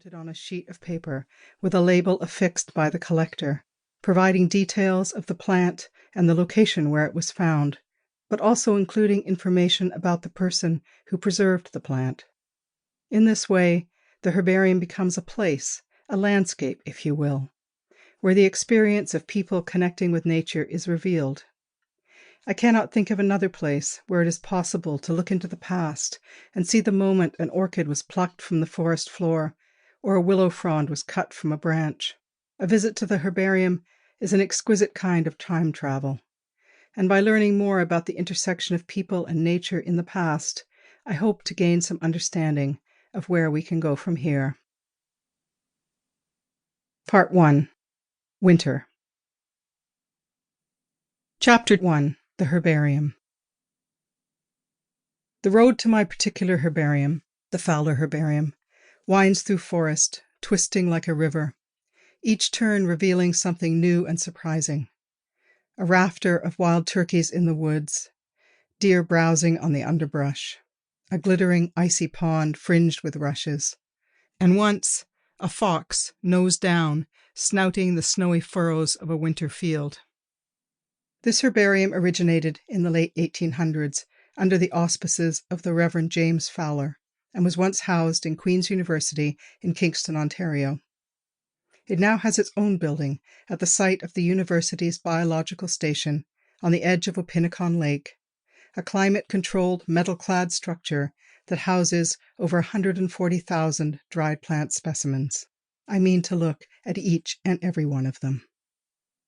mounted on a sheet of paper with a label affixed by the collector, providing details of the plant and the location where it was found, but also including information about the person who preserved the plant. In this way, the herbarium becomes a place, a landscape, if you will, where the experience of people connecting with nature is revealed. I cannot think of another place where it is possible to look into the past and see the moment an orchid was plucked from the forest floor or a willow frond was cut from a branch. A visit to the herbarium is an exquisite kind of time travel, and by learning more about the intersection of people and nature in the past, I hope to gain some understanding of where we can go from here. Part 1. Winter. Chapter 1. The Herbarium. The road to my particular herbarium, the Fowler Herbarium, winds through forest, twisting like a river, each turn revealing something new and surprising. A rafter of wild turkeys in the woods, deer browsing on the underbrush, a glittering icy pond fringed with rushes, and once a fox, nose down, snouting the snowy furrows of a winter field. This herbarium originated in the late 1800s under the auspices of the Reverend James Fowler and was once housed in Queen's University in Kingston, Ontario. It now has its own building at the site of the university's biological station on the edge of Opinicon Lake, a climate-controlled metal-clad structure that houses over 140,000 dried plant specimens. I mean to look at each and every one of them.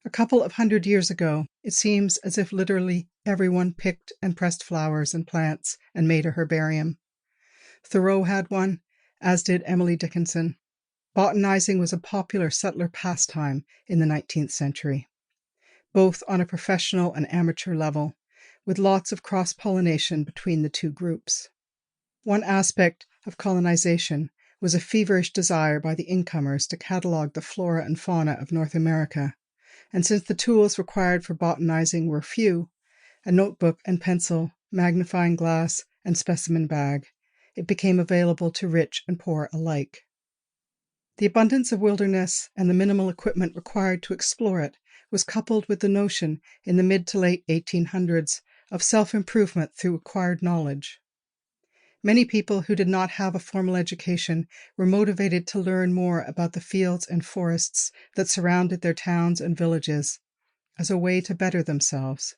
A couple of 100 years ago, it seems as if literally everyone picked and pressed flowers and plants and made a herbarium. Thoreau had one, as did Emily Dickinson. Botanizing was a popular settler pastime in the 19th century, both on a professional and amateur level, with lots of cross-pollination between the two groups. One aspect of colonization was a feverish desire by the incomers to catalog the flora and fauna of North America, and since the tools required for botanizing were few, a notebook and pencil, magnifying glass, and specimen bag, it became available to rich and poor alike. The abundance of wilderness and the minimal equipment required to explore it was coupled with the notion in the mid to late 1800s of self-improvement through acquired knowledge. Many people who did not have a formal education were motivated to learn more about the fields and forests that surrounded their towns and villages as a way to better themselves,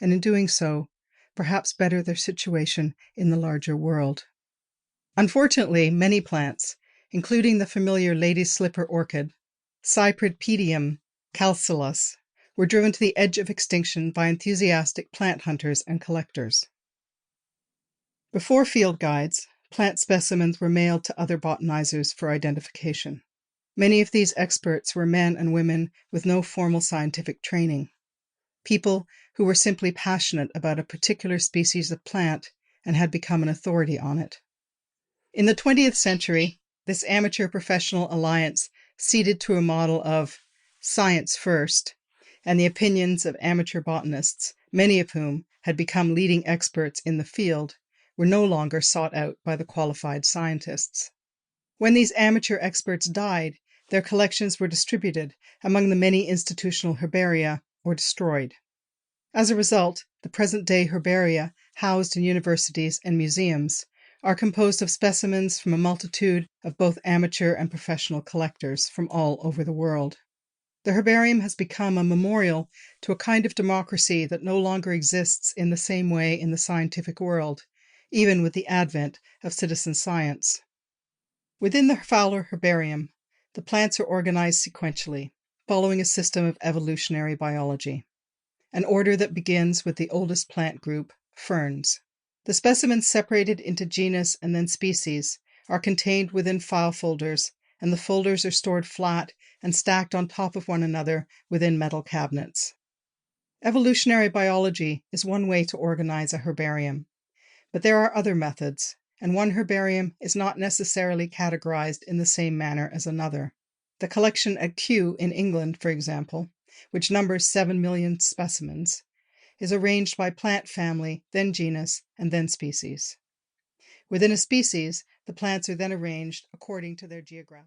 and in doing so, perhaps better their situation in the larger world. Unfortunately, many plants, including the familiar lady's slipper orchid, Cypripedium calculus, were driven to the edge of extinction by enthusiastic plant hunters and collectors. Before field guides, plant specimens were mailed to other botanizers for identification. Many of these experts were men and women with no formal scientific training, people who were simply passionate about a particular species of plant and had become an authority on it. In the 20th century, this amateur-professional alliance ceded to a model of science first, and the opinions of amateur botanists, many of whom had become leading experts in the field, were no longer sought out by the qualified scientists. When these amateur experts died, their collections were distributed among the many institutional herbaria or destroyed. As a result, the present-day herbaria housed in universities and museums are composed of specimens from a multitude of both amateur and professional collectors from all over the world. The herbarium has become a memorial to a kind of democracy that no longer exists in the same way in the scientific world, even with the advent of citizen science. Within the Fowler Herbarium, the plants are organized sequentially, following a system of evolutionary biology, an order that begins with the oldest plant group, ferns. The specimens separated into genus and then species are contained within file folders, and the folders are stored flat and stacked on top of one another within metal cabinets. Evolutionary biology is one way to organize a herbarium, but there are other methods, and one herbarium is not necessarily categorized in the same manner as another. The collection at Kew in England, for example, which numbers 7 million specimens, is arranged by plant family, then genus, and then species. Within a species, the plants are then arranged according to their geographic